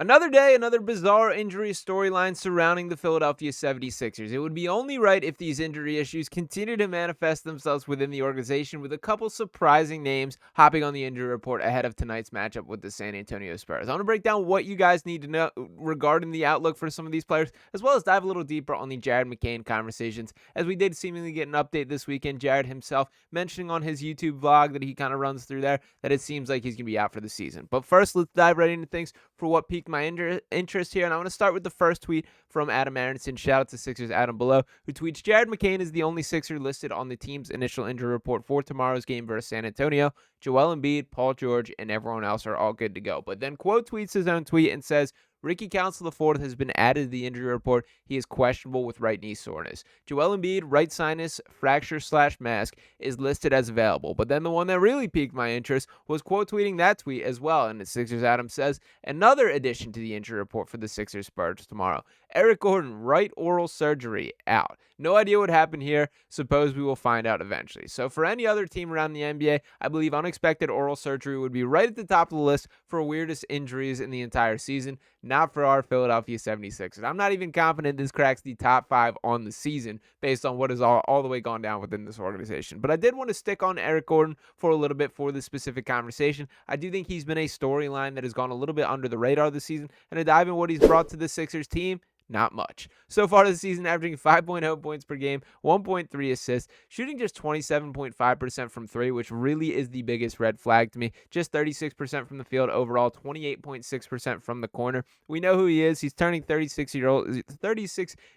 Another day, another bizarre injury storyline surrounding the Philadelphia 76ers. It would be only right if these injury issues continue to manifest themselves within the organization, with a couple surprising names hopping on the injury report ahead of tonight's matchup with the San Antonio Spurs. I want to break down what you guys need to know regarding the outlook for some of these players, as well as dive a little deeper on the Jared McCain conversations, as we did seemingly get an update this weekend. Jared himself mentioning on his YouTube vlog that he kind of runs through there that it seems like he's going to be out for the season. But first, let's dive right into things for what piqued my interest here. And I want to start with the first tweet from Adam Aronson. Shout out to Sixers Adam below, who tweets, Jared McCain is the only Sixer listed on the team's initial injury report for tomorrow's game versus San Antonio. Joel Embiid, Paul George, and everyone else are all good to go. But then quote tweets his own tweet and says, Ricky Council IV has been added to the injury report. He is questionable with right knee soreness. Joel Embiid, right sinus fracture/mask, is listed as available. But then the one that really piqued my interest was quote tweeting that tweet as well. And the Sixers Adam says, another addition to the injury report for the Sixers Spurs tomorrow. Eric Gordon, right oral surgery, out. No idea what happened here. Suppose we will find out eventually. So for any other team around the NBA, I believe unexpected oral surgery would be right at the top of the list for weirdest injuries in the entire season. Not for our Philadelphia 76ers. I'm not even confident this cracks the top 5 on the season based on what has all the way gone down within this organization. But I did want to stick on Eric Gordon for a little bit for this specific conversation. I do think he's been a storyline that has gone a little bit under the radar this season. And to dive in what he's brought to the Sixers team, not much. So far this season, averaging 5.0 points per game, 1.3 assists, shooting just 27.5% from three, which really is the biggest red flag to me. Just 36% from the field overall, 28.6% from the corner. We know who he is. He's turning 36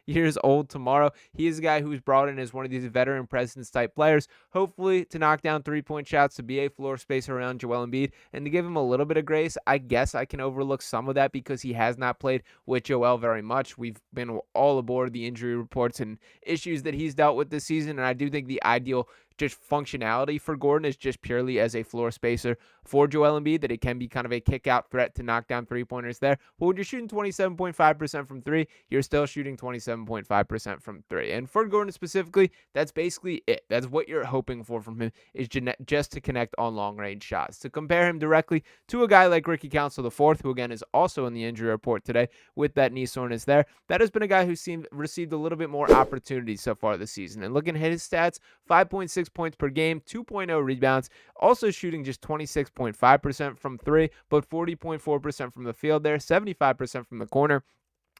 years old tomorrow. He is a guy who's brought in as one of these veteran presence type players, hopefully to knock down three-point shots, to be a floor spacer around Joel Embiid, and to give him a little bit of grace. I guess I can overlook some of that because he has not played with Joel very much. We've been all aboard the injury reports and issues that he's dealt with this season, and I do think the ideal just functionality for Gordon is just purely as a floor spacer for Joel Embiid, that it can be kind of a kick-out threat to knock down three-pointers there. But when you're shooting 27.5% from three, you're still shooting 27.5% from three. And for Gordon specifically, that's basically it. That's what you're hoping for from him, is just to connect on long-range shots. To compare him directly to a guy like Ricky Council IV, who again is also in the injury report today with that knee soreness there, that has been a guy who received a little bit more opportunities so far this season. And looking at his stats, 5.6 points per game, 2.0 rebounds, also shooting just 26.5% from three, but 40.4% from the field there, 75% from the corner.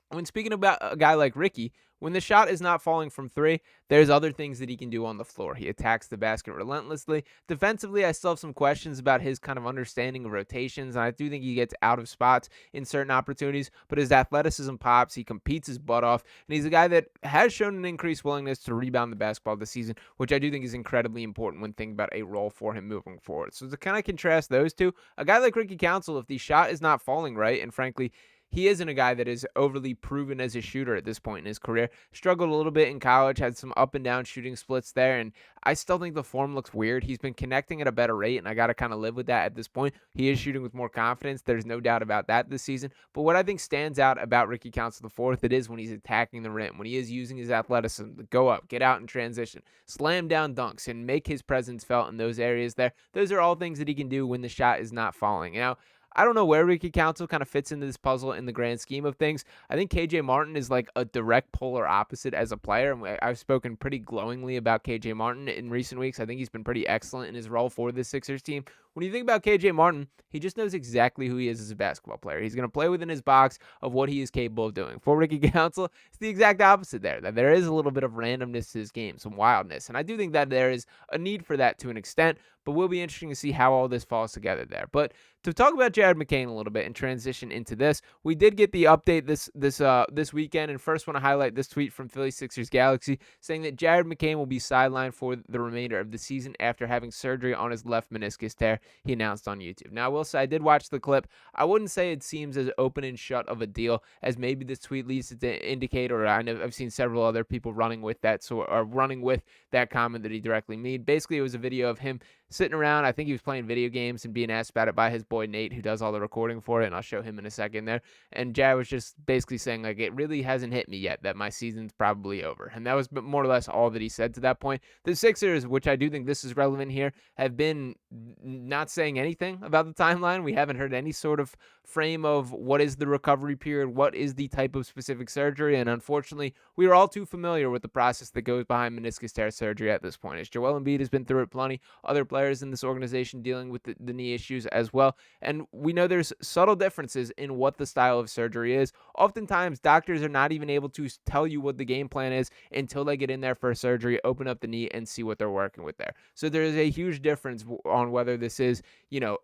When speaking about a guy like Ricky, when the shot is not falling from three, there's other things that he can do on the floor. He attacks the basket relentlessly. Defensively, I still have some questions about his kind of understanding of rotations, and I do think he gets out of spots in certain opportunities, but his athleticism pops. He competes his butt off, and he's a guy that has shown an increased willingness to rebound the basketball this season, which I do think is incredibly important when thinking about a role for him moving forward. So to kind of contrast those two, a guy like Ricky Council, if the shot is not falling right, and frankly, he isn't a guy that is overly proven as a shooter at this point in his career. Struggled a little bit in college, had some up and down shooting splits there, and I still think the form looks weird. He's been connecting at a better rate, and I got to kind of live with that at this point. He is shooting with more confidence. There's no doubt about that this season. But what I think stands out about Ricky Council IV, it is when he's attacking the rim, when he is using his athleticism to go up, get out in transition, slam down dunks, and make his presence felt in those areas there. Those are all things that he can do when the shot is not falling. Now, I don't know where Ricky Council kind of fits into this puzzle in the grand scheme of things. I think KJ Martin is like a direct polar opposite as a player. I've spoken pretty glowingly about KJ Martin in recent weeks. I think he's been pretty excellent in his role for the Sixers team. When you think about KJ Martin, he just knows exactly who he is as a basketball player. He's going to play within his box of what he is capable of doing. For Ricky Council, it's the exact opposite there. That there is a little bit of randomness to his game, some wildness. And I do think that there is a need for that to an extent, but will be interesting to see how all this falls together there. But to talk about Jared McCain a little bit and transition into this, we did get the update this weekend, and first want to highlight this tweet from Philly Sixers Galaxy saying that Jared McCain will be sidelined for the remainder of the season after having surgery on his left meniscus tear, he announced on YouTube. Now, I will say I did watch the clip. I wouldn't say it seems as open and shut of a deal as maybe this tweet leads to indicate, or I know I've seen several other people running with that, or running with that comment that he directly made. Basically, it was a video of him sitting around. I think he was playing video games and being asked about it by his boy Nate, who does all the recording for it, and I'll show him in a second there. And Jared was just basically saying, like, it really hasn't hit me yet that my season's probably over. And that was more or less all that he said to that point. The Sixers, which I do think this is relevant here, have been not saying anything about the timeline. We haven't heard any sort of frame of what is the recovery period, what is the type of specific surgery, and unfortunately, we are all too familiar with the process that goes behind meniscus tear surgery at this point. As Joel Embiid has been through it plenty, other players in this organization dealing with the knee issues as well, and we know there's subtle differences in what the style of surgery is. Oftentimes, doctors are not even able to tell you what the game plan is until they get in there for surgery, open up the knee, and see what they're working with there. So there is a huge difference on whether this is,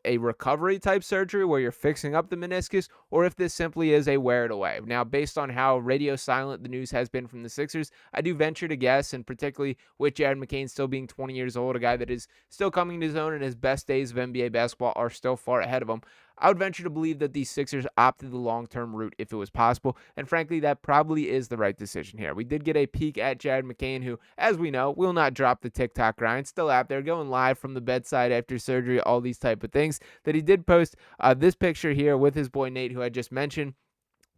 a recovery type surgery where you're fixing up the meniscus, or if this simply is a wear it away. Now, based on how radio silent the news has been from the Sixers, I do venture to guess, and particularly with Jared McCain still being 20 years old, a guy that is still coming to his own and his best days of NBA basketball are still far ahead of him, I would venture to believe that these Sixers opted the long-term route if it was possible, and frankly, that probably is the right decision here. We did get a peek at Jared McCain, who, as we know, will not drop the TikTok grind, still out there going live from the bedside after surgery, all these type of things, that he did post this picture here with his boy Nate, who I just mentioned,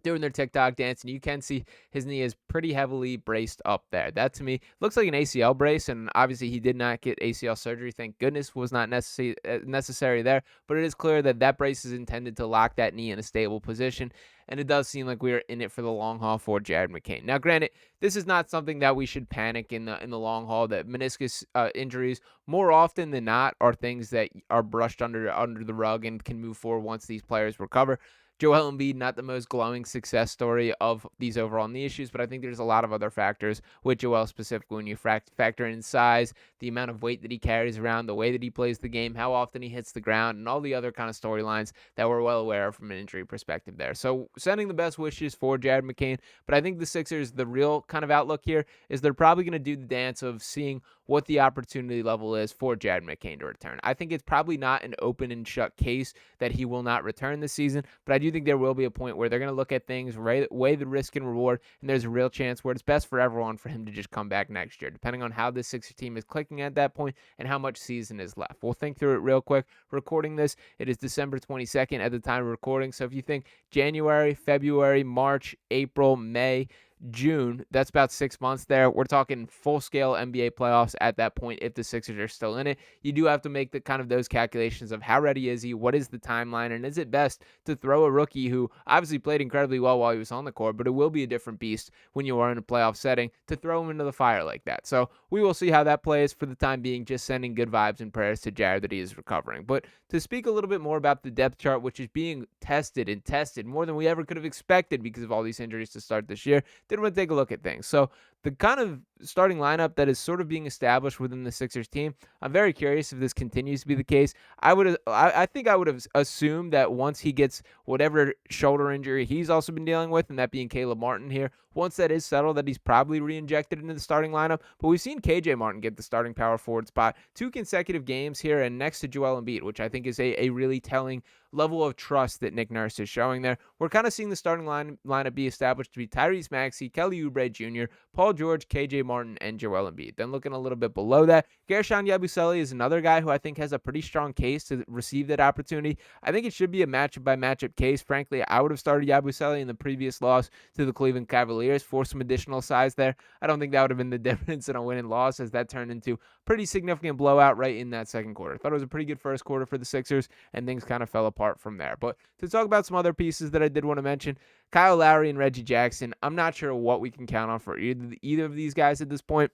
doing their TikTok dance, and you can see his knee is pretty heavily braced up there. That, to me, looks like an ACL brace, and obviously he did not get ACL surgery. Thank goodness was not necessary there, but it is clear that that brace is intended to lock that knee in a stable position, and it does seem like we are in it for the long haul for Jared McCain. Now, granted, this is not something that we should panic in the long haul. That meniscus injuries, more often than not, are things that are brushed under the rug and can move forward once these players recover. Joel Embiid, not the most glowing success story of these overall knee issues, but I think there's a lot of other factors with Joel specifically when you factor in size, the amount of weight that he carries around, the way that he plays the game, how often he hits the ground, and all the other kind of storylines that we're well aware of from an injury perspective there. So sending the best wishes for Jared McCain, but I think the Sixers, the real kind of outlook here is they're probably going to do the dance of seeing what the opportunity level is for Jared McCain to return. I think it's probably not an open and shut case that he will not return this season, but I do think there will be a point where they're going to look at things, weigh the risk and reward, and there's a real chance where it's best for everyone for him to just come back next year, depending on how this Sixers team is clicking at that point and how much season is left. We'll think through it real quick. Recording this, it is December 22nd at the time of recording, so if you think January, February, March, April, May, June, that's about 6 months there. We're talking full-scale NBA playoffs at that point if the Sixers are still in it. You do have to make the kind of those calculations of how ready is he, what is the timeline, and is it best to throw a rookie who obviously played incredibly well while he was on the court, but it will be a different beast when you are in a playoff setting, to throw him into the fire like that. So we will see how that plays. For the time being, just sending good vibes and prayers to Jared that he is recovering. But to speak a little bit more about the depth chart, which is being tested and tested more than we ever could have expected because of all these injuries to start this year, then we'll take a look at things. So the kind of starting lineup that is sort of being established within the Sixers team, I'm very curious if this continues to be the case. I think I would have assumed that once he gets whatever shoulder injury he's also been dealing with, and that being Caleb Martin here, once that is settled, that he's probably re-injected into the starting lineup. But we've seen KJ Martin get the starting power forward spot 2 consecutive games here, and next to Joel Embiid, which I think is a really telling level of trust that Nick Nurse is showing there. We're kind of seeing the starting lineup be established to be Tyrese Maxey, Kelly Oubre Jr., Paul George, KJ Martin, and Joel Embiid. Then looking a little bit below that, Gershon Yabusele is another guy who I think has a pretty strong case to receive that opportunity. I think it should be a matchup-by-matchup case. Frankly, I would have started Yabusele in the previous loss to the Cleveland Cavaliers for some additional size there. I don't think that would have been the difference in a win and loss, as that turned into pretty significant blowout right in that second quarter. I thought it was a pretty good first quarter for the Sixers, and things kind of fell apart from there. But to talk about some other pieces that I did want to mention, Kyle Lowry and Reggie Jackson, I'm not sure what we can count on for either of these guys at this point.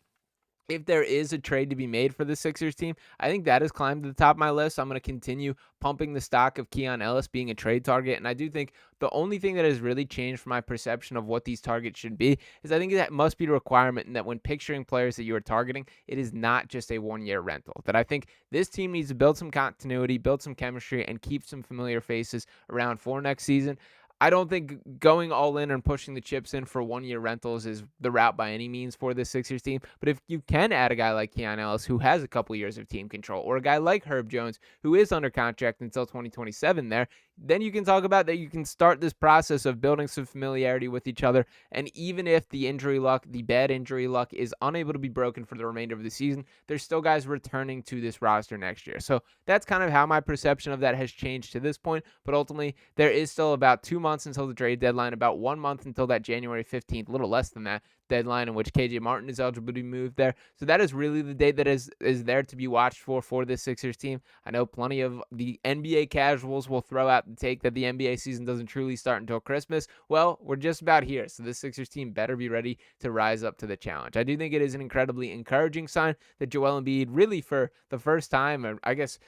If there is a trade to be made for the Sixers team, I think that has climbed to the top of my list. I'm going to continue pumping the stock of Keon Ellis being a trade target, and I do think the only thing that has really changed for my perception of what these targets should be is I think that must be a requirement, and that when picturing players that you are targeting, it is not just a one-year rental. That I think this team needs to build some continuity, build some chemistry, and keep some familiar faces around for next season. I don't think going all in and pushing the chips in for one-year rentals is the route by any means for this Sixers team. But if you can add a guy like Keon Ellis, who has a couple years of team control, or a guy like Herb Jones, who is under contract until 2027 there, then you can talk about that you can start this process of building some familiarity with each other. And even if the injury luck, the bad injury luck, is unable to be broken for the remainder of the season, there's still guys returning to this roster next year. So that's kind of how my perception of that has changed to this point. But ultimately, there is still about 2 months until the trade deadline, about 1 month until that January 15th, a little less than that deadline in which KJ Martin is eligible to be moved there. So that is really the date that is there to be watched for this Sixers team. I know plenty of the NBA casuals will throw out the take that the NBA season doesn't truly start until Christmas. Well, we're just about here. So this Sixers team better be ready to rise up to the challenge. I do think it is an incredibly encouraging sign that Joel Embiid, really for the first time, or I guess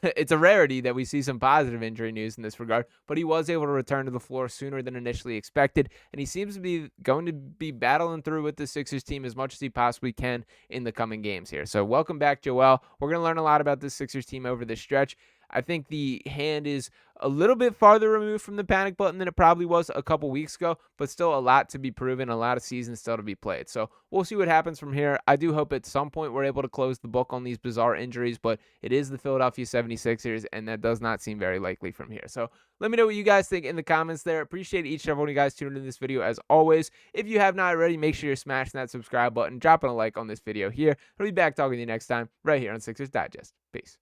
it's a rarity that we see some positive injury news in this regard, but he was able to return to the floor sooner than initially expected, and he seems to be going to be battling through with the Sixers team as much as he possibly can in the coming games here. So welcome back, Joel. We're going to learn a lot about this Sixers team over this stretch. I think the hand is a little bit farther removed from the panic button than it probably was a couple weeks ago, but still a lot to be proven, a lot of seasons still to be played. So we'll see what happens from here. I do hope at some point we're able to close the book on these bizarre injuries, but it is the Philadelphia 76ers, and that does not seem very likely from here. So let me know what you guys think in the comments there. Appreciate each and every one of you guys tuning in this video as always. If you have not already, make sure you're smashing that subscribe button, dropping a like on this video here. I'll be back talking to you next time right here on Sixers Digest. Peace.